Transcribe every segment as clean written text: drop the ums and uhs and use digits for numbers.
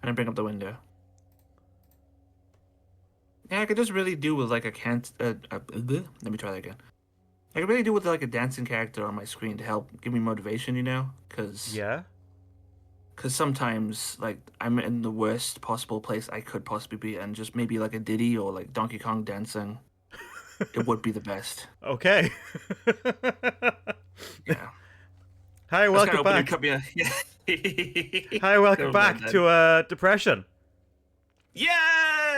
Let me bring up the window. Yeah, I could just really do with like a can't. Let me try that again. I could really do with like a dancing character on my screen to help give me motivation, you know? Yeah. Cause sometimes like I'm in the worst possible place I could possibly be, and just maybe like a Diddy or like Donkey Kong dancing, it would be the best. Okay. Yeah, Hi, that's kind welcome of opening back. cut me. Yeah. Hi, welcome Go about back that. to Depression. You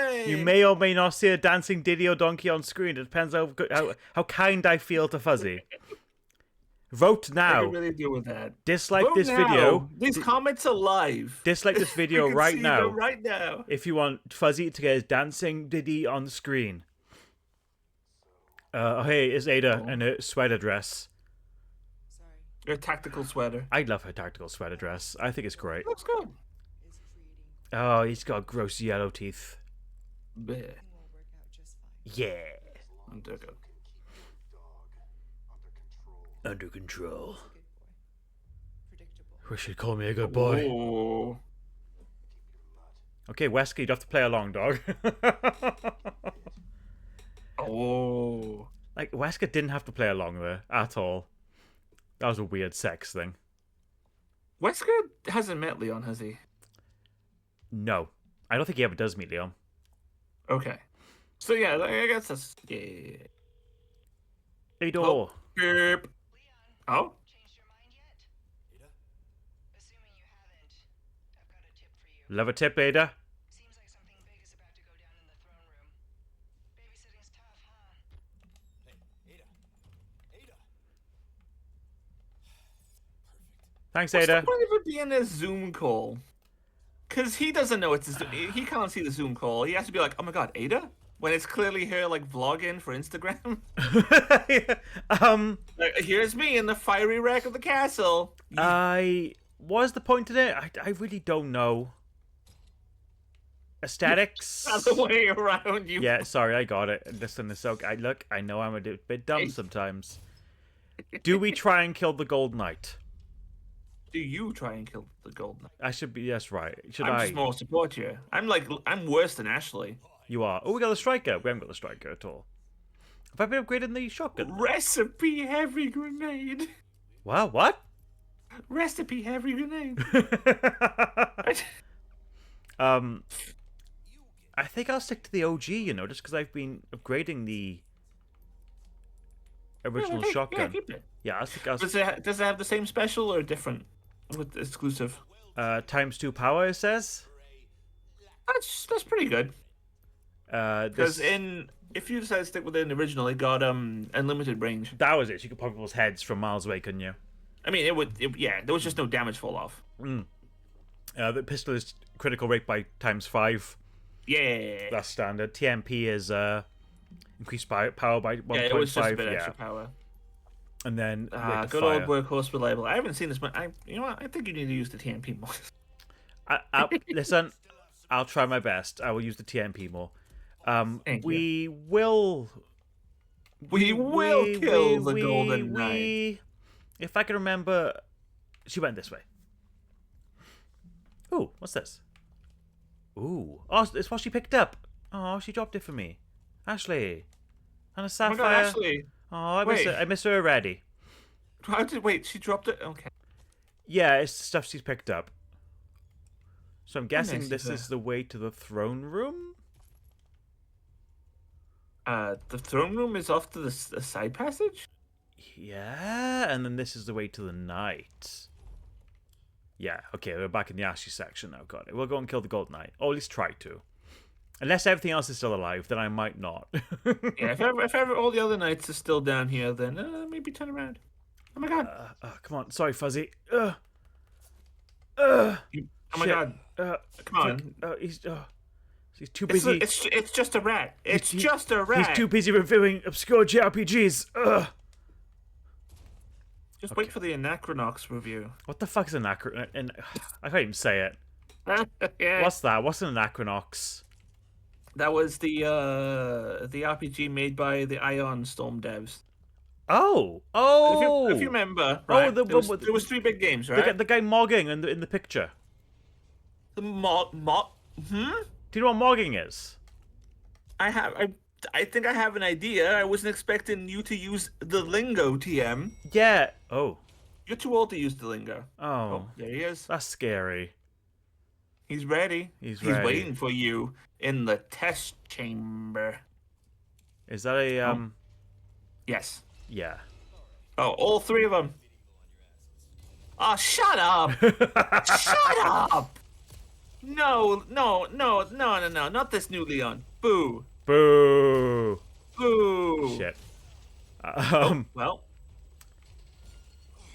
Yay! may or may not see a dancing Diddy or Donkey on screen. It depends how kind I feel to Fuzzy. Vote I could now. really deal with that. Dislike Vote this video. now. These comments are live. Dislike this I video can right see them now right now. if you want Fuzzy to get his dancing Diddy on the screen. Hey, it's Ada Oh. in a sweater dress. Your tactical sweater. I love her tactical sweater dress. I think it's great. Looks good. Oh, he's got gross yellow teeth. Bleh. Yeah. Under good. Under control. Wish you'd call me a good boy. Oh. Okay, Wesker, you'd have to play along, dog. Oh. Like, Wesker didn't have to play along there at all. That was a weird sex thing. Wesker hasn't met Leon, has he? No. I don't think he ever does meet Leon. Okay. So yeah, I guess that's yeah. Ada. Oh. Derp. Oh. Love a tip, Ada? Seems like something big is about to go down in the throne room. Babysitting's tough, huh? Thanks, What's the Ada. point of it being a Zoom call? Because he doesn't know it's a Zoom. He can't see the Zoom call. He has to be like, "Oh my God, Ada," when it's clearly her like vlogging for Instagram. Like, here's me in the fiery wreck of the castle. What is the point of it? I really don't know. Aesthetics? Other way around you. Yeah, sorry, I got it. Listen, it's okay. Look, I know I'm a bit dumb sometimes. Do we try and kill the Gold Knight? Do you try and kill the Gold Knight? I should be. Yes, right. Should I'm I? just more support you. I'm worse than Ashley. You are. Oh, we got the striker. We haven't got the striker at all. Have I been upgrading the shotgun? Recipe heavy grenade. Wow, what? Recipe heavy grenade. I think I'll stick to the OG, you know, just because I've been upgrading the original shotgun. Yeah, keep it. Yeah, I think I'll. Does it have the same special or different with exclusive? ×2 power, it says. That's pretty good. Because This, if you decide to stick with the original, it got unlimited range. that was it. So you could pop people's heads from miles away, couldn't you? I mean, yeah, there was just no damage fall off. The pistol is critical rate by ×5. Yeah. That's standard. TMP is increased power by 1.5. Yeah, it was just a bit extra power. And then rate of Good fire. old workhorse reliable. I haven't seen this, but you know what? I think you need to use the TMP more. Listen, I'll try my best. I will use the TMP more. Thank we will. We will kill the Golden Knight. If I can remember, she went this way. Ooh, what's this? Ooh, oh, it's what she picked up. Oh, she dropped it for me, Ashley. And a Oh my sapphire. God, Ashley. Oh, I miss her already. Wait, she dropped it? Okay. Yeah, it's the stuff she's picked up. So I'm guessing nice this of her. is the way to the throne room? The throne room is off to the side passage? Yeah, and then this is the way to the night. Yeah, okay, we're back in the Ashley section now, got it. We'll go and kill the Gold Knight. Or at least try to. Unless everything else is still alive, then I might not. Yeah, if ever all the other knights are still down here, then maybe turn around. Oh my God. Come on, sorry, Fuzzy. Oh my shit. God. Come on. He's too busy. It's just a rat. It's just a rat. He's too busy reviewing obscure JRPGs. Just wait for the Anachronox review. What the fuck is an acron? I can't even say it. Yeah. What's that? What's an Anachronox? That was the RPG made by the Ion Storm devs. Oh! If you remember, right? There was 3 big games, right? The guy mogging in the picture. The mod. Do you know what mogging is? I think I have an idea. I wasn't expecting you to use the lingo, TM. Yeah. Oh. You're too old to use the lingo. Oh, Oh. there he is. That's scary. He's ready. He's He's ready. waiting for you in the test chamber. Is that a Yes. Yeah. Oh, all three of them. Oh, shut up! Shut up! No, no, no, no, no, no, not this new Leon. Boo. Boo. Boo. Shit. Well.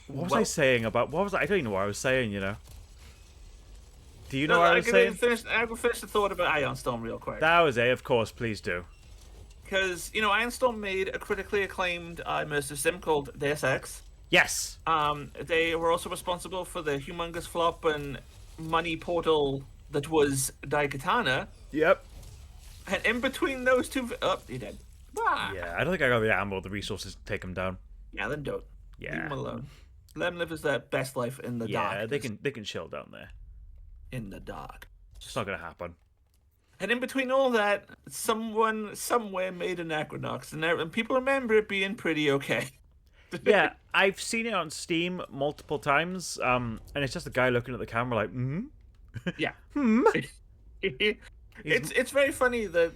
What was I saying about? What was I don't even know what I was saying. You know. Do you know No, what I was saying? I can finish the thought about Ion Storm real quick. That was it. Of course, please do. Because, you know, Ion Storm made a critically acclaimed immersive sim called Deus Ex. Yes. They were also responsible for the humongous flop and money portal that was Daikatana. Yep. And in between those two... Oh, he did. Ah. Yeah, I don't think I got the ammo, or the resources to take him down. Yeah, then don't. Yeah. Leave him alone. Let him live his best life in the dark. Yeah, they can chill down there. In the dark. It's not gonna happen. And in between all that, someone somewhere made an Acronox, and people remember it being pretty okay. Yeah, I've seen it on Steam multiple times, and it's just a guy looking at the camera like, Yeah. hmm. It's very funny that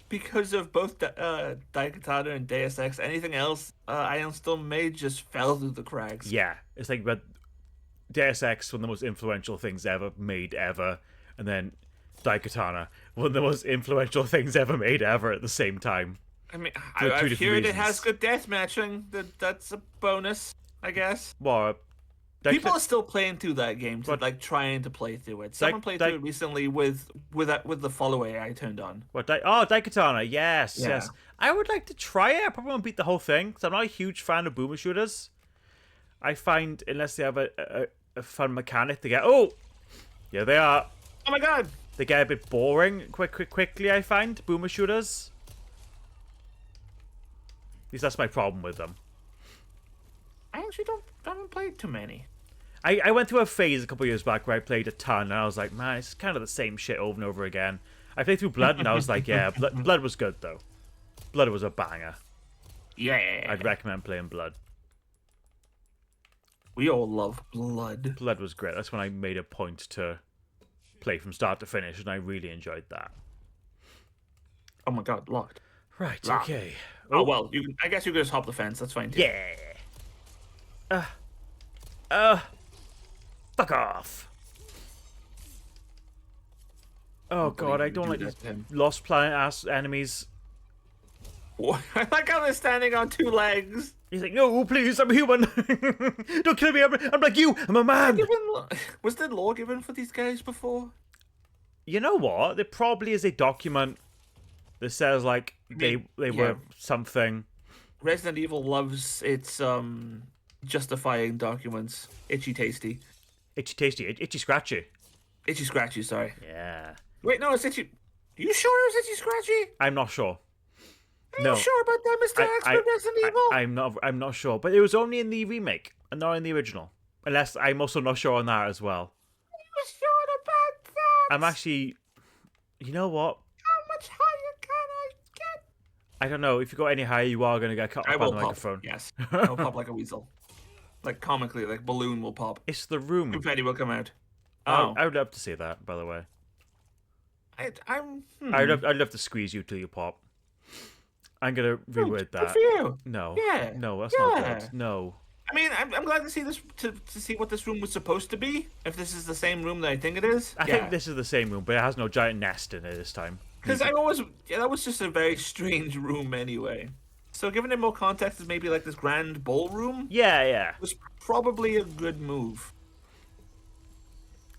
because of both Daikatana and Deus Ex, anything else Ion Storm made just fell through the cracks. Yeah, it's like but Deus Ex, one of the most influential things ever made ever, and then Daikatana, one of the most influential things ever made ever at the same time. I mean, For two I've different heard it reasons. has good death matching. That's a bonus, I guess. Well, People are still playing through that game, What? like trying to play through it. Someone played through it recently with the follow AI turned on. What? Daikatana. Yes, Yeah. yes. I would like to try it. I probably won't beat the whole thing because I'm not a huge fan of boomer shooters. I find unless they have a fun mechanic, they get yeah they are. Oh my god! They get a bit boring quickly. I find boomer shooters. At least that's my problem with them. I actually haven't played too many. I went through a phase a couple years back where I played a ton, and I was like, man, it's kind of the same shit over and over again. I played through Blood, and I was like, yeah, Blood was good, though. Blood was a banger. Yeah. I'd recommend playing Blood. We all love blood. Blood was great. That's when I made a point to play from start to finish, and I really enjoyed that. Oh my god, locked. Right, Locked. okay. Oh well, I guess you could just hop the fence. That's fine too. Yeah. Fuck off. Oh god, I don't like these Lost Planet ass enemies. I like how they're standing on two legs. He's like, no, please, I'm human. Don't kill me. I'm like you. I'm a man. Was there law given for these guys before? You know what? There probably is a document that says like they were something. Resident Evil loves its justifying documents. Itchy tasty. Itchy tasty. Itchy scratchy. Itchy scratchy, sorry. Yeah. Wait, no, it's itchy. You sure it was itchy scratchy? I'm not sure. Are No. you sure about that, Mr. Expert Resident Evil? I'm not sure, but it was only in the remake and not in the original. Unless I'm also not sure on that as well. Are you sure about that? I'm actually. You know what? How much higher can I get? I don't know. If you go any higher, you are going to get cut I off will on the pop. microphone. Yes, I will pop like a weasel. Like comically, like balloon will pop. It's the room. Confetti will come out. Oh. Oh, I would love to see that, by the way. I'm. I'd love to squeeze you till you pop. I'm gonna reword Good that. for you. No. Yeah. No, that's not Yeah. good. No. I mean, I'm glad to see this to see what this room was supposed to be. If this is the same room that I think it is. I think this is the same room, but it has no giant nest in it this time. Because that was just a very strange room anyway. So giving it more context as maybe like this grand ballroom Yeah. was probably a good move.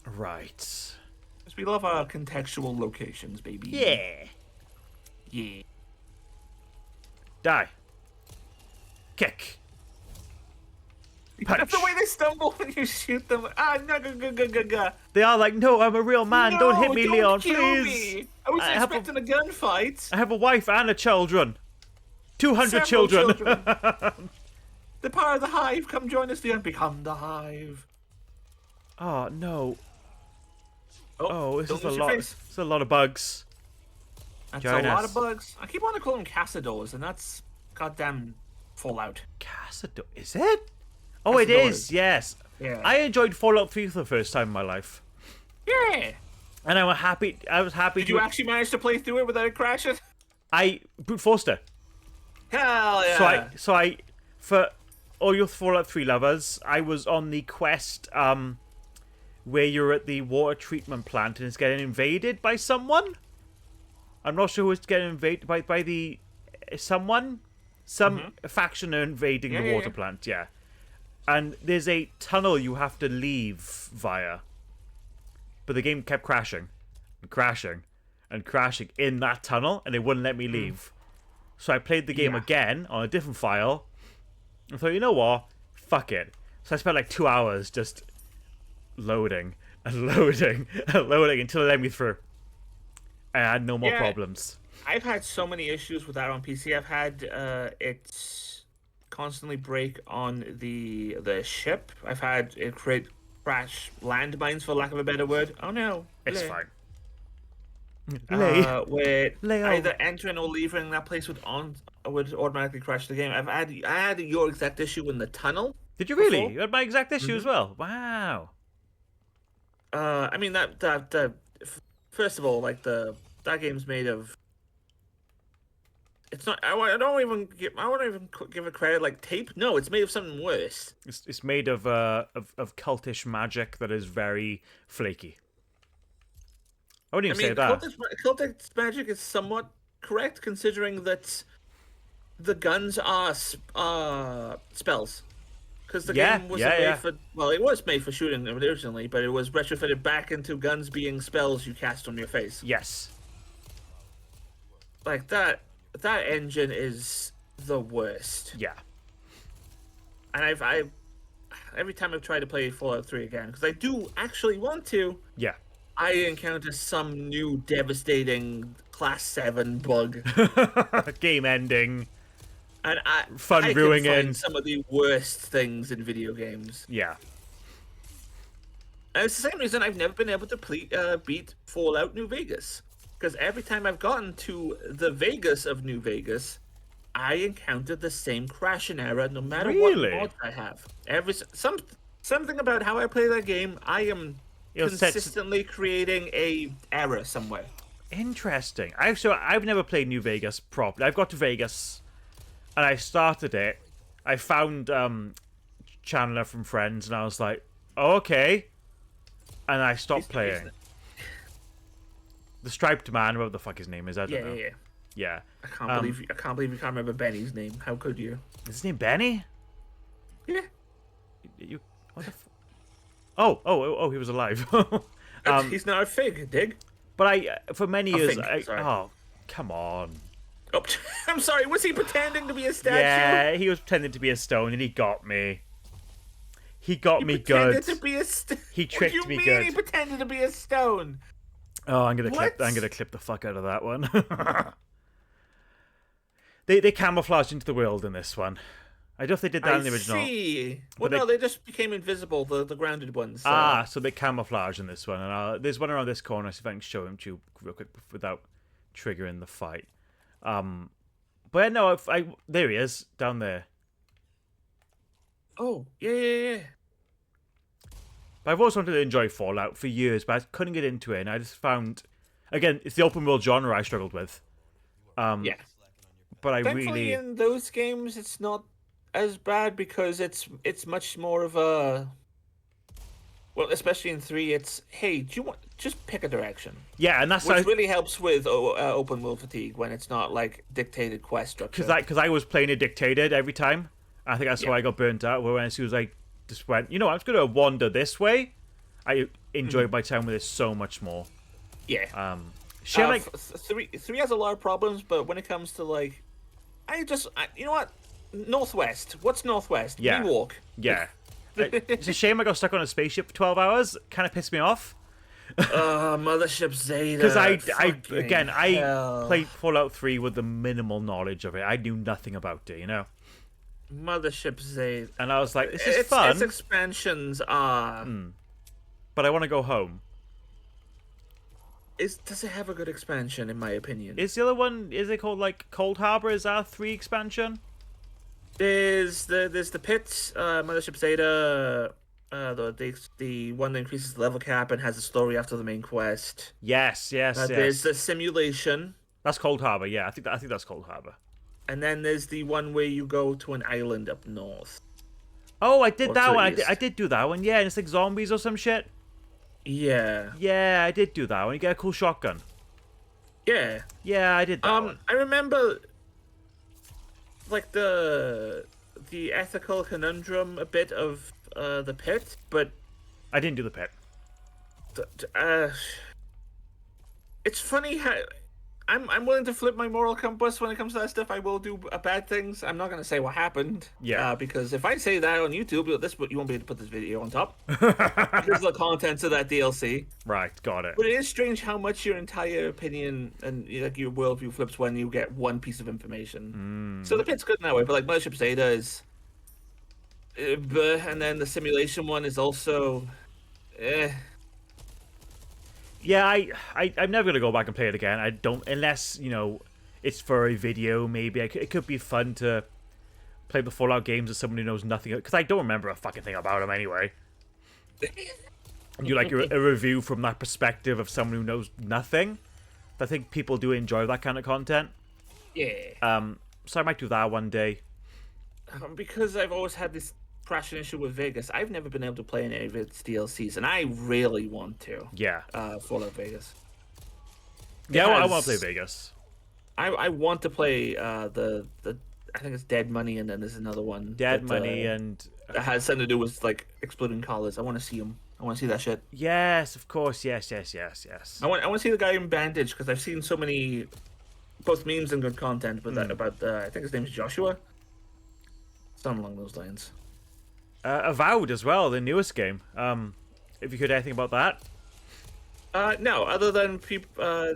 Right. Because we love our contextual locations, baby. Yeah. Yeah. Die. Kick. Punch. That's the way they stumble when you shoot them. Ah, no. They are like, no, I'm a real man. Don't hit me, don't Leon, kill please. Me. I was I have expecting a gunfight. I have a wife and a children. 200 Several children. The power of the hive. Come join us, Leon. Become the hive. Oh, no. Oh, this don't is a lose your lot. face. It's a lot of bugs. That's Join a lot us. of bugs. I keep wanting to call them Cassadors, and that's goddamn Fallout. Cassador, is it? Oh, it Cassadores. is. Yes. Yeah. I enjoyed Fallout 3 for the first time in my life, Yeah. and I was happy. Did you actually manage to play through it without it crashing? I brute forced it. Hell yeah. So I, for all your Fallout 3 lovers, I was on the quest where you're at the water treatment plant and it's getting invaded by someone. I'm not sure who it's getting invaded by the someone. Some faction are invading the water plant, yeah. And there's a tunnel you have to leave via. But the game kept crashing and crashing and crashing in that tunnel, and it wouldn't let me leave. So I played the game again on a different file. I thought, you know what? Fuck it. So I spent like 2 hours just loading and loading and loading until it let me through. I had no more problems. I've had so many issues with that on PC. I've had it constantly break on the ship. I've had it crash landmines, for lack of a better word. Oh no. It's fine. Where Lay either entering or leaving that place would automatically crash the game. I had your exact issue in the tunnel. Did you really? before. You had my exact issue as well. Wow. I mean that first of all, like that game's made of. It's not. I don't even give it credit like tape. No, it's made of something worse. It's made of cultish magic that is very flaky. I wouldn't even say that. Cultish magic is somewhat correct, considering that the guns are spells. Because the game wasn't made for. Well, it was made for shooting originally, but it was retrofitted back into guns being spells you cast on your face. Yes. Like that engine is the worst. Yeah. And I've every time I've tried to play Fallout 3 again, because I do actually want to. Yeah. I encounter some new devastating Class 7 bug. Game ending. And Fun I ruining. can find some of the worst things in video games. Yeah. And it's the same reason I've never been able to beat Fallout New Vegas. Because every time I've gotten to the Vegas of New Vegas, I encountered the same crashing error no matter what mod I have. Something about how I play that game, I am consistently creating a error somewhere. Interesting. I've never played New Vegas properly. I've got to Vegas and I started it. I found Chandler from Friends and I was like, oh, okay. And I stopped playing. The striped man, whatever the fuck his name is, I don't know. Yeah. I can't believe you can't remember Benny's name. How could you? Is his name Benny? Yeah. What the Oh, he was alive. He's not a fig, dig. But for many years, sorry. oh, come on. Oh, I'm sorry, was he pretending to be a statue? Yeah, he was pretending to be a stone and he got me. He got me good. He tricked me good. He pretended to be a stone. Oh, I'm gonna clip the fuck out of that one. They camouflaged into the world in this one. I don't know if they did that in the original. See. Well, no, they just became invisible. The grounded ones. So they camouflage in this one, and there's one around this corner. See if I can show him to you real quick without triggering the fight. But no, there he is down there. Oh yeah. But I've always wanted to enjoy Fallout for years, but I couldn't get into it, and I just found, again, it's the open world genre I struggled with. Yeah. But Thankfully, in those games, it's not as bad because it's much more of a. Well, especially in 3, it's hey, do you want just pick a direction? Yeah, and that's which really helps with open world fatigue when it's not like dictated quest structure. Because I was playing it dictated every time. I think that's why I got burnt out. Where as soon as I just went, you know, I'm just gonna wander this way. I enjoyed my time with it so much more. Yeah. 3 has a lot of problems, but when it comes to like, you know what, Northwest. What's Northwest? Yeah. We walk. Yeah. It's a shame I got stuck on a spaceship for 12 hours. Kind of pissed me off. Mothership Zeta. Because I played Fallout 3 with the minimal knowledge of it. I knew nothing about it, you know. Mothership Zeta. And I was like, this is fun. Its expansions are. But I want to go home. does it have a good expansion in my opinion? Is the other one, is it called like Cold Harbor? Is that a 3 expansion? There's the pits, Mothership Zeta, the one that increases the level cap and has a story after the main quest. Yes, yes. There's the simulation, That's Cold Harbor. Yeah, I think that's Cold Harbor. and then there's the one where you go to an island up north. Oh, I did Or that to the one. east. I did do that one. Yeah, and it's like zombies or some shit. Yeah, Yeah, I did do that one. You get a cool shotgun. yeah. Yeah, I did that one. I remember, like the ethical conundrum a bit of the pit, but I didn't do the pit. it's funny how I'm willing to flip my moral compass when it comes to that stuff. I will do bad things. I'm not gonna say what happened. Yeah. Because if I say that on YouTube, you won't be able to put this video on top because of the contents of that DLC. Right, got it. But it is strange how much your entire opinion and like your worldview flips when you get one piece of information. So the pit's good in that way, but like Mothership Zeta is, and then the simulation one is also, Yeah, I'm never gonna go back and play it again. I don't, unless it's for a video. Maybe it could be fun to play the Fallout games with someone who knows nothing, because I don't remember a fucking thing about them anyway. And you like a review from that perspective of someone who knows nothing. I think people do enjoy that kind of content. Yeah. So I might do that one day. Because I've always had this crashing issue with Vegas, I've never been able to play any of its DLCs, and I really want to. Yeah. Fallout Vegas. Yeah, I has- want to play Vegas. I want to play the I think it's Dead Money, and then there's another one. Dead that, Money and that has something to do with like exploding collars. I want to see him. I want to see that shit. yes, of course, yes. I want to see the guy in bandage because I've seen so many, both memes and good content. But that about I think his name's Joshua. Something along those lines. Avowed as well, the newest game. If you heard anything about that? No, other than people.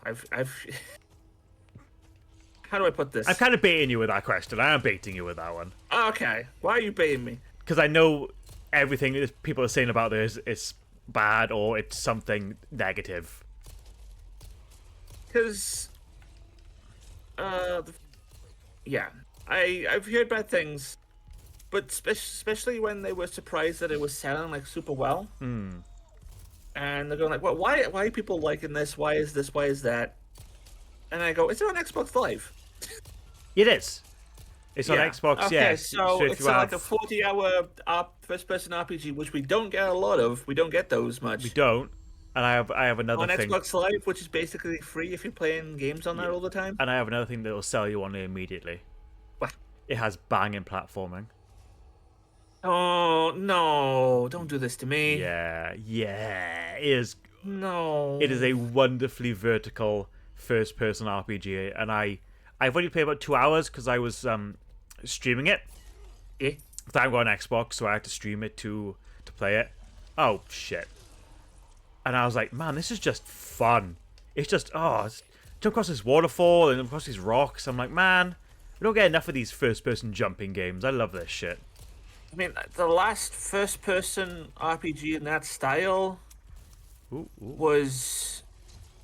I've. How do I put this? I'm kind of baiting you with that question. I am baiting you with that one. Okay, why are you baiting me? Because I know everything that people are saying about this is bad or it's something negative. Because, yeah, I've heard bad things, but especially when they were surprised that it was selling like super well. And they're going like, "Well, why are people liking this? Why is this? Why is that?" And I go, "Is it on Xbox Live?" It is. It's on Yeah. Xbox, Okay, yeah. so if it's you like have- a 40-hour first-person RPG, which we don't get a lot of. We don't get those much. We don't. And I have another On thing. Xbox Live, which is basically free if you're playing games on there all the time. And I have another thing that will sell you on it immediately. What? It has banging platforming. Oh no! Don't do this to me. Yeah. It is. No. It is a wonderfully vertical first-person RPG, and I've only played about 2 hours because I was streaming it. Yeah. I've got an Xbox, so I had to stream it to play it. Oh shit! And I was like, man, this is just fun. It's just jump across this waterfall and across these rocks. I'm like, man, we don't get enough of these first-person jumping games. I love this shit. I mean, the last first-person RPG in that style was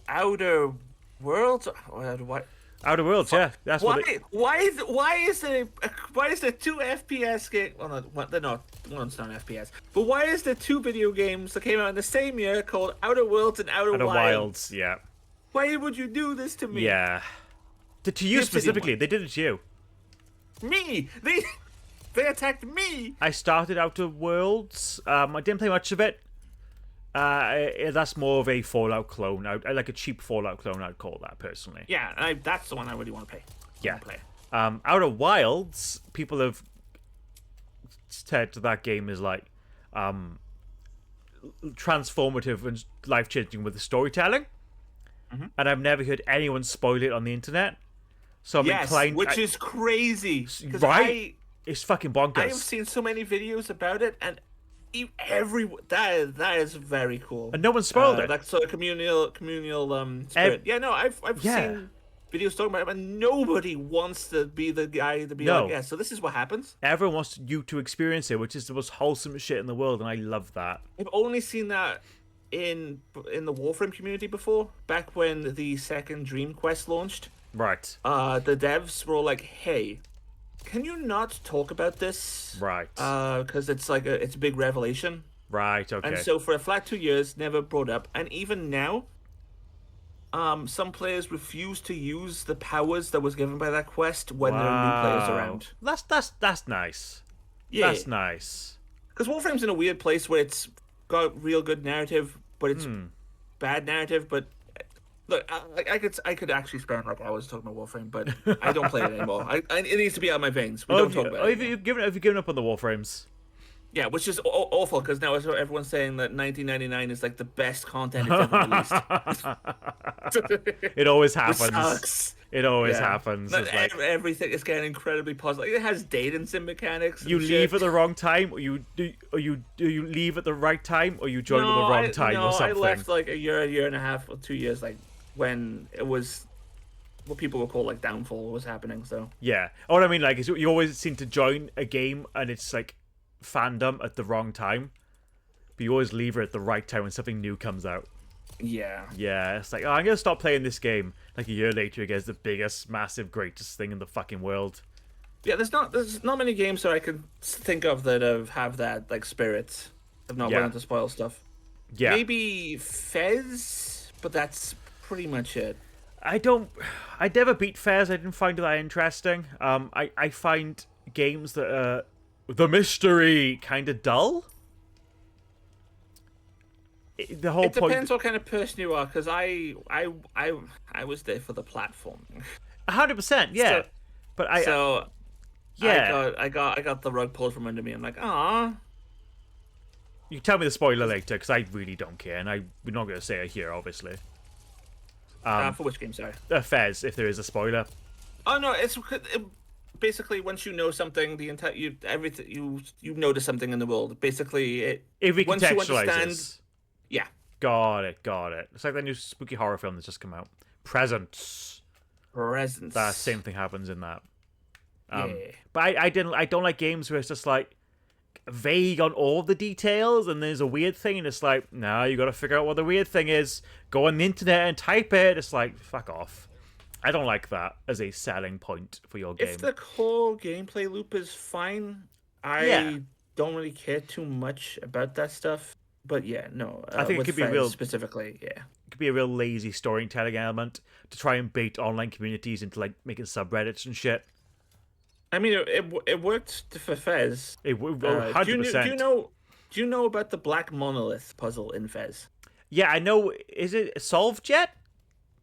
Outer Worlds. What? Outer Worlds, yeah, that's Why? what. Why is there two FPS games? Well, they're not. One's not an FPS. But why is there two video games that came out in the same year called Outer Worlds and Outer Outer Wilds? Wilds, yeah, Why would you do this to me? yeah. To you Yes, they did specifically, one. they did it to you. Me. They attacked me. I started Outer Worlds. I didn't play much of it. That's more of a Fallout clone. I like a cheap Fallout clone. I'd call that personally. Yeah, that's the one I really want to play. Yeah. Play. Outer Wilds, people have said that game is like transformative and life changing with the storytelling, and I've never heard anyone spoil it on the internet. So I'm inclined, which is crazy. 'Cause right? It's fucking bonkers. I have seen so many videos about it, and that is very cool. And no one spoiled it. That sort of communal spirit. Yeah, no, I've Yeah. seen videos talking about it, but nobody wants to be the guy to be No. like, yeah. So this is what happens. Everyone wants you to experience it, which is the most wholesome shit in the world, and I love that. I've only seen that in the Warframe community before, back when the second Dream Quest launched. Right. The devs were all like, "Hey, can you not talk about this? Right. Because it's like it's a big revelation." Right. And Okay. so for a flat 2 years, never brought up. And even now, some players refuse to use the powers that was given by that quest when there are new players Wow. around. That's nice. Yeah, That's nice. because Warframe's in a weird place where it's got real good narrative, but it's bad narrative. But look, I could actually spend like hours talking about Warframe, but I don't play it anymore. It needs to be out of my veins. We don't talk about it. Anymore. Have you given up on the Warframes? Yeah, which is awful because now everyone's saying that 1999 is like the best content it's ever released. It always Which happens. sucks. It always Yeah. happens. Not It's like everything is getting incredibly positive. It has dating sim mechanics. And you shit. leave at the wrong time, or you leave at the right time, or you join at the wrong time, or something. I left like a year and a half, or 2 years, like when it was what people would call like downfall was happening. So Yeah. What I mean, like, is you always seem to join a game and it's like fandom at the wrong time, but you always leave it at the right time when something new comes out. yeah, Yeah, it's like, oh, I'm gonna stop playing this game. Like a year later, it gets the biggest, massive, greatest thing in the fucking world. yeah. There's not many games that I can think of that have that like spirit of not Yeah. wanting to spoil stuff. Yeah. Maybe Fez, but that's pretty much it. I never beat Fairs. I didn't find it that interesting. I find games that are the mystery kind of dull. The whole It depends point. what kind of person you are, because I was there for the platform. 100%, yeah. So- But I So yeah. I got the rug pulled from under me. I'm like, ah, You tell me the spoiler later because I really don't care, and we're not going to say it here, obviously. for which game? Sorry. Fez, if there is a spoiler. Oh no, basically once you know something, everything you notice something in the world. Basically, It once you recontextualizes. understand, yeah, Got it. It's like that new spooky horror film that's just come out. Presence. presence. That same thing happens in that. Yeah. But I don't like games where it's just like vague on all the details and there's a weird thing and it's like, no, you got to figure out what the weird thing is. Go on the internet and type it. It's like, fuck off. I don't like that as a selling point for your game. If the core gameplay loop is fine, I Yeah. don't really care too much about that stuff. But yeah, no. I think it with could be Fez real- specifically. Yeah. It could be a real lazy storytelling element to try and bait online communities into like making subreddits and shit. I mean, it worked for Fez. It would Do 100%. you know about the Black Monolith puzzle in Fez? Yeah, I know. Is it solved yet?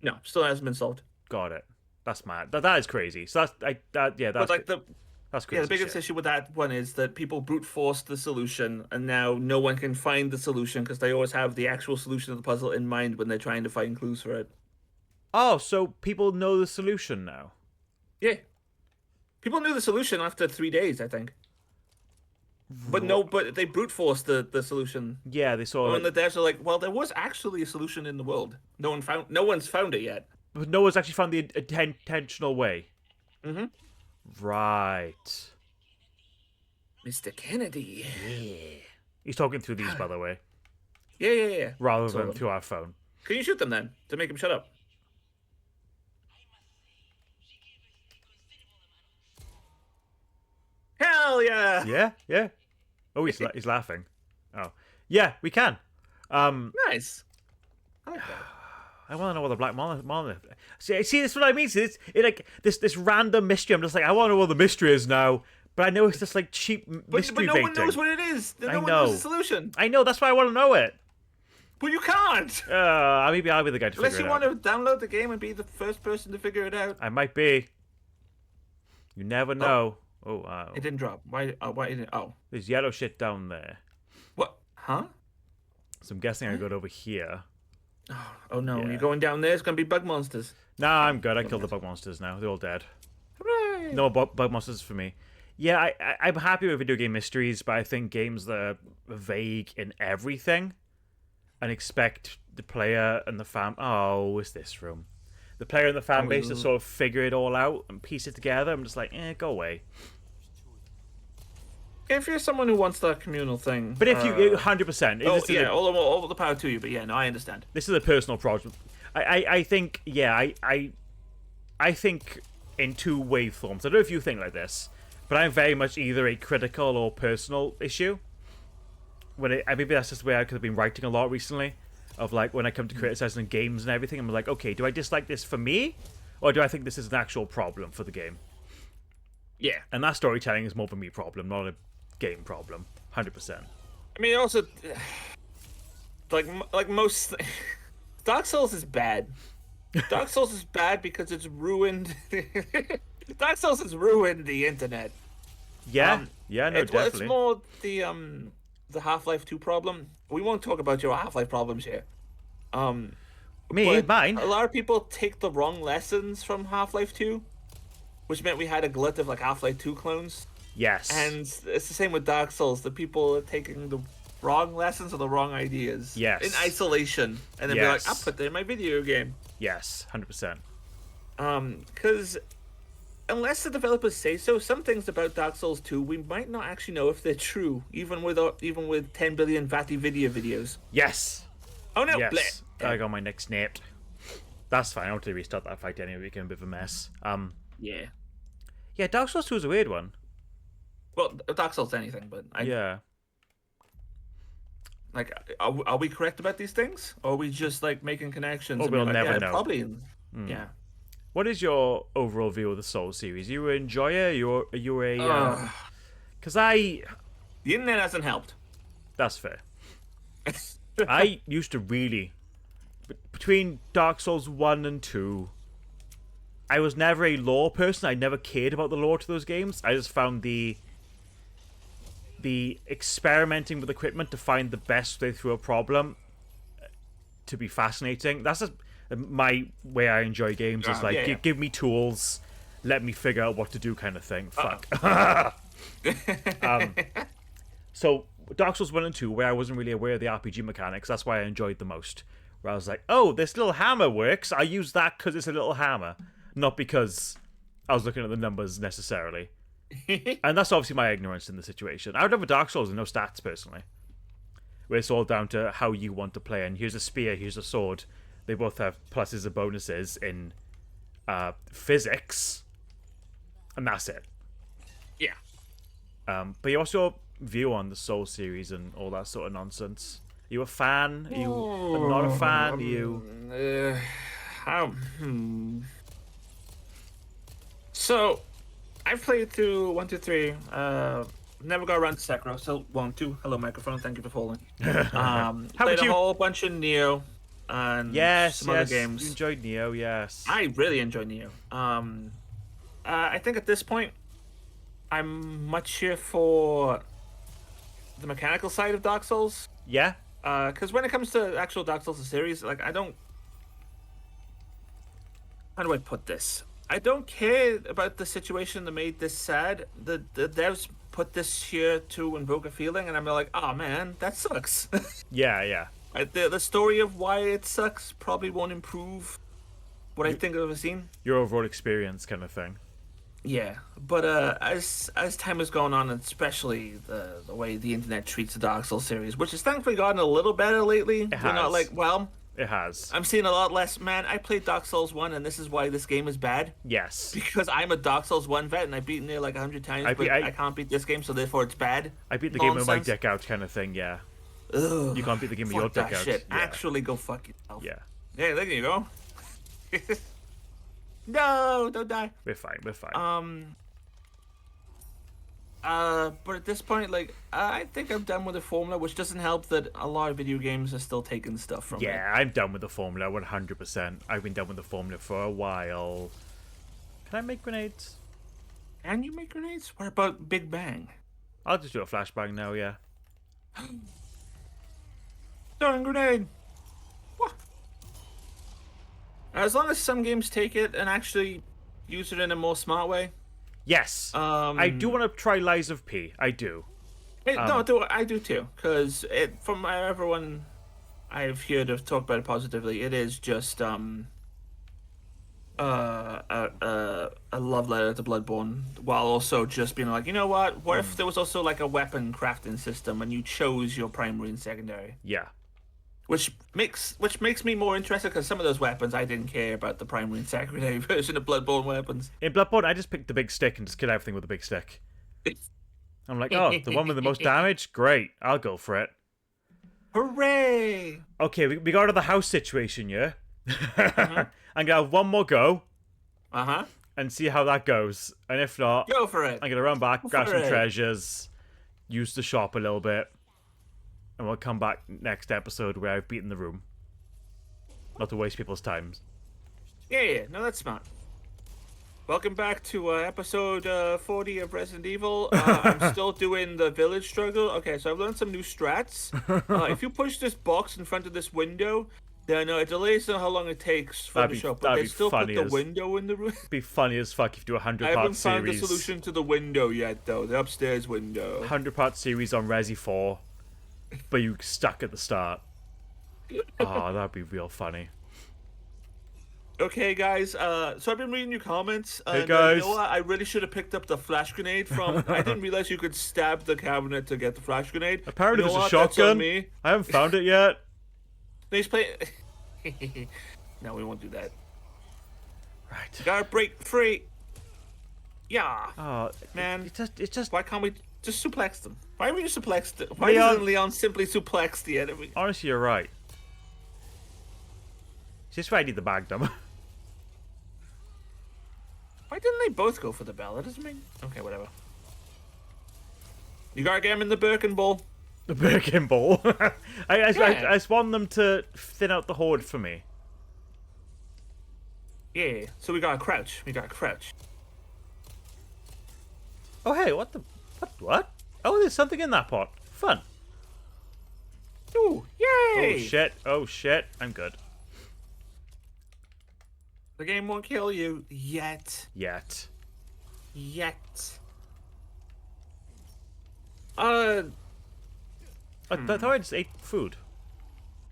No, still hasn't been solved. Got it. That's mad. That is crazy. So that's But like that's crazy. the biggest shit. issue with that one is that people brute forced the solution, and now no one can find the solution because they always have the actual solution of the puzzle in mind when they're trying to find clues for it. Oh, so people know the solution now. Yeah, people knew the solution after 3 days, I think. But they brute forced the solution. Yeah, they saw When it. the devs are like, well, there was actually a solution in the world. No one's found it yet. But no one's actually found the intentional way. Mhm. Right. Mr. Kennedy. He's talking through these, by the way, Yeah. rather So- than through our phone. Can you shoot them then to make him shut up? Hell yeah! Yeah. Oh, he's laughing. Oh, yeah, we can. Nice. I like that. I want to know what the black monolith. See, that's what I mean. See, this random mystery. I'm just like, I want to know what the mystery is now. But I know it's just like cheap mystery But no one baiting. knows what it is. No one know. knows the solution. I know. That's why I want to know it. But you can't. Maybe I'll be the guy to Unless figure you it out. want to download the game and be the first person to figure it out. I might be. You never know. It didn't drop. Why didn't? Oh. There's yellow shit down there. What? Huh? So I'm guessing I go over here. Oh no, Yeah. you're going down there. It's gonna be bug monsters. Nah, I'm good. I killed the bug monsters now. They're all dead. Hooray! No more bug monsters for me. Yeah, I'm happy with video game mysteries, but I think games that are vague in everything and expect the player and the fan. Oh, it's this room. The player and the fan base to sort of figure it all out and piece it together. I'm just like, go away. If you're someone who wants that communal thing, But if you 100%, oh yeah, all the power to you. But yeah, no, I understand. this is a personal problem. I think, yeah, I think in two waveforms. I don't know if you think like this, but I'm very much either a critical or personal issue. Maybe that's just the way I could have been writing a lot recently. Of like when I come to criticizing games and everything, I'm like, okay, do I dislike this for me, or do I think this is an actual problem for the game? Yeah, And that storytelling is more of a me problem, not a game problem. 100%. I mean, also, like most, Dark Souls is bad. Dark Souls is bad because it's ruined. Dark Souls has ruined the internet. Yeah, yeah, no, definitely. It's more the Half-Life 2 problem. We won't talk about your Half-Life problems here. Mine. A lot of people take the wrong lessons from Half-Life 2, which meant we had a glut of like Half-Life 2 clones. Yes. And it's the same with Dark Souls. The people are taking the wrong lessons or the wrong ideas. Yes. In isolation, and then be like, "I'll put that in my video game." Yes, 100%. Because unless the developers say so, some things about Dark Souls 2 we might not actually know if they're true, even with 10 billion Vati video videos. Yes. Oh no! Yes. Bleh. I got my neck snapped. That's fine. I want to restart that fight anyway. It became a bit of a mess. Yeah. Yeah, Dark Souls 2 is a weird one. Well, Dark Souls anything, but Yeah. Like, are we correct about these things, or are we just like making connections? Oh, and being we'll like, never yeah, know. Probably. Yeah. What is your overall view of the Souls series? You an enjoyer? Are you a? Because The internet hasn't helped. That's fair. I used to really, between Dark Souls 1 and 2, I was never a lore person. I never cared about the lore to those games. I just found the experimenting with equipment to find the best way through a problem to be fascinating. That's just my way I enjoy games. It's like, give me tools, let me figure out what to do kind of thing. Fuck. So Dark Souls 1 and 2, where I wasn't really aware of the RPG mechanics, that's why I enjoyed the most. Where I was like, oh, this little hammer works. I use that because it's a little hammer, not because I was looking at the numbers necessarily. And that's obviously my ignorance in the situation. I would have a Dark Souls and no stats, personally. Where it's all down to how you want to play. And here's a spear, here's a sword. They both have pluses and bonuses in physics. And that's it. Yeah. But yeah, what's your view on the Soul series and all that sort of nonsense? Are you a fan? Are you not a fan? Are you... So, I've played through 1, 2, 3. Never got around to Sekiro. Still want to. Hello, microphone. Thank you for following. Played a whole bunch of Neo and some other games. You enjoyed Neo, yes. I really enjoyed Neo. I think at this point, I'm much here for the mechanical side of Dark Souls. Yeah. Because when it comes to actual Dark Souls series, like, I don't... How do I put this? I don't care about the situation that made this sad. The devs put this here to invoke a feeling, and I'm like, oh man, that sucks. Yeah. The story of why it sucks probably won't improve what I think of a scene. Your overall experience kind of thing. Yeah, but as time has gone on, and especially the way the internet treats the Dark Souls series, which has thankfully gotten a little better lately. It has. We're not like, well... It has. I'm seeing a lot less. Man, I played Dark Souls 1, and this is why this game is bad. Yes. Because I'm a Dark Souls 1 vet, and I've beaten it like 100 times, but I can't beat this game, so therefore it's bad. I beat the game with my dick out kind of thing, yeah. Ugh, you can't beat the game with your dick out. Shit. Yeah. Actually, go fuck yourself. Yeah. Yeah, there you go. No, don't die. We're fine. But at this point, like, I think I'm done with the formula, which doesn't help that a lot of video games are still taking stuff from it. Yeah, I'm done with the formula 100%. I've been done with the formula for a while. Can I make grenades? Can you make grenades? What about Big Bang? I'll just do a flashbang now, yeah. Throwing grenade! What? As long as some games take it and actually use it in a more smart way. Yes. I do want to try Lies of P. I do. I do too. Because from everyone I've heard of talk about it positively, it is just a love letter to Bloodborne, while also just being like, you know what if there was also like a weapon crafting system and you chose your primary and secondary, Yeah. which makes me more interested, because some of those weapons I didn't care about the primary and secondary version of Bloodborne weapons. In Bloodborne, I just picked the big stick and just killed everything with the big stick. I'm like, oh, the one with the most damage? Great, I'll go for it. Hooray! Okay, we got to the house situation, yeah? I'm gonna have one more go and see how that goes. And if not, Go for it. I'm gonna run back, grab some it. treasures, use the shop a little bit, and we'll come back next episode where I've beaten the room. Not to waste people's time. Yeah, no, that's smart. Welcome back to episode 40 of Resident Evil. I'm still doing the village struggle. Okay, so I've learned some new strats. If you push this box in front of this window, then it delays how long it takes for the shop. But they still put the window in the room. It'd be funny as fuck if you do a 100-part series. I haven't found the solution to the window yet, though. The upstairs window. 100-part series on Resi 4, but you stuck at the start. Oh, that'd be real funny. Okay, guys. So I've been reading your comments. Hey, guys. You know what? I really should have picked up the flash grenade from. I didn't realize you could stab the cabinet to get the flash grenade. Apparently, you know there's a what? That's on shotgun. me. I haven't found it yet. He's playing. No, we won't do that. Right. Gotta break free. Yeah. Oh, Man. It's just. Why can't we just suplex them? Why are we just suplexed? Why Leon- doesn't Leon simply suplex the enemy? Honestly, you're right. It's just why I need the Magnum. Why didn't they both go for the bell? That doesn't mean. Okay, whatever. You gotta get him in the Birkin Ball. The Birkin Ball. I Yeah. just want them to thin out the horde for me. Yeah. So we gotta crouch. We gotta crouch. Oh, hey, what the. What? Oh, there's something in that pot. Fun. Ooh! Yay! Oh, shit. Oh, shit. I'm good. The game won't kill you yet. Yet. Yet. I thought I just ate food.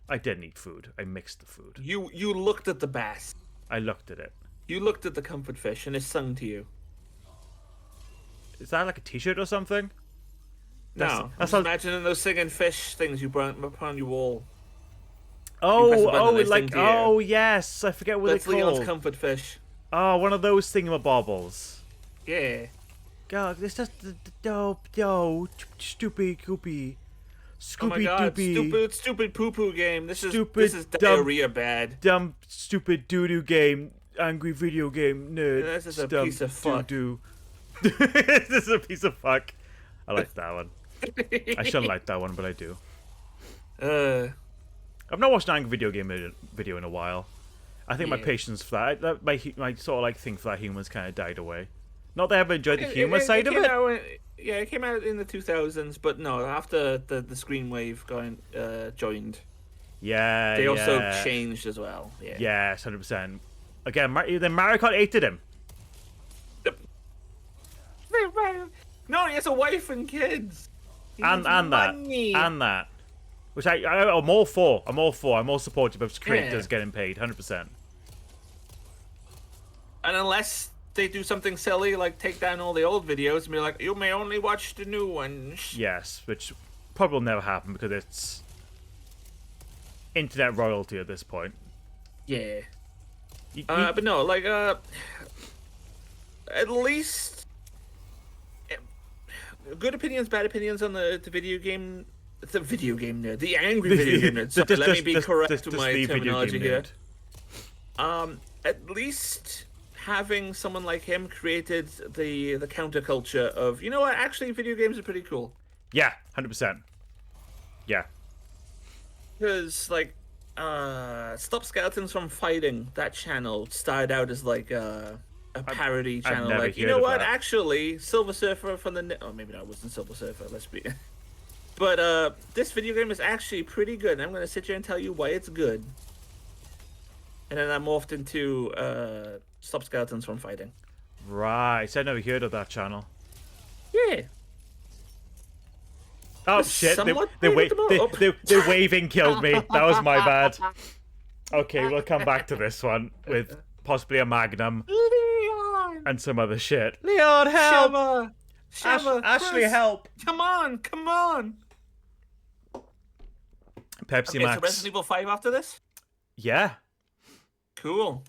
I didn't eat food. I mixed the food. You looked at the bass. I looked at it. You looked at the comfort fish, and it sung to you. Is that like a t-shirt or something? No, That's I'm imagining those singing fish things you put on your wall. press the Oh, button and they sing like, to you. oh, yes. I forget what That's they're Leon's called. comfort fish. Oh, one of those thingamabobbles. Yeah. God, it's just stupid goopy. Oh my Scooby god, doopy. stupid poo-poo game. This is Dumb- diarrhea bad. Dumb, stupid doo-doo game. Angry video game. Nerd. This is a Dumb piece of fuck. Doo-doo. This is a piece of fuck. I like that one. I shouldn't like that one, but I do. I've not watched an angry video game video in a while. I think my Yeah. patience for that, my sort of like thing for that humor's kind of died away. Not that I ever enjoyed the humor side of came it. out yeah, it came out in the 2000s, but no, after the Screen Wave joined, Yeah, they also yeah. changed as well. Yeah. Yes, 100%. Again, then Mario Kart hated him. No, he has a wife and kids. He And needs that. money. And that. Which I'm all for. I'm all supportive of creators Yeah. getting paid, 100%. And unless they do something silly like take down all the old videos and be like, you may only watch the new ones. Yes, which probably will never happen because it's internet royalty at this point. Yeah. You- But no, like, at least good opinions, bad opinions on the video game. The video game nerd, the angry video game nerd. Sorry, let me be correct with my the video terminology game here. nerd. At least having someone like him created the counterculture of, you know what, actually video games are pretty cool. Yeah, 100%. Yeah. Because, like, Stop Skeletons from Fighting, that channel started out as like a parody channel. never Like, you heard know of what, that. actually, Silver Surfer from the... Oh, maybe not, it wasn't Silver Surfer, let's be... But this video game is actually pretty good, and I'm going to sit here and tell you why it's good. And then I morphed into Stop Skeletons from Fighting. Right, so I never heard of that channel. Yeah. Oh shit! somewhat The played them up. waving killed me. That was my bad. Okay, we'll come back to this one with possibly a Magnum, Leon! and some other shit. Leon, help! Sheva! Sheva! Ashley, Chris, help! Come on! Come on! Pepsi Okay, Max. so Resident Evil 5 after this? Yeah. Cool.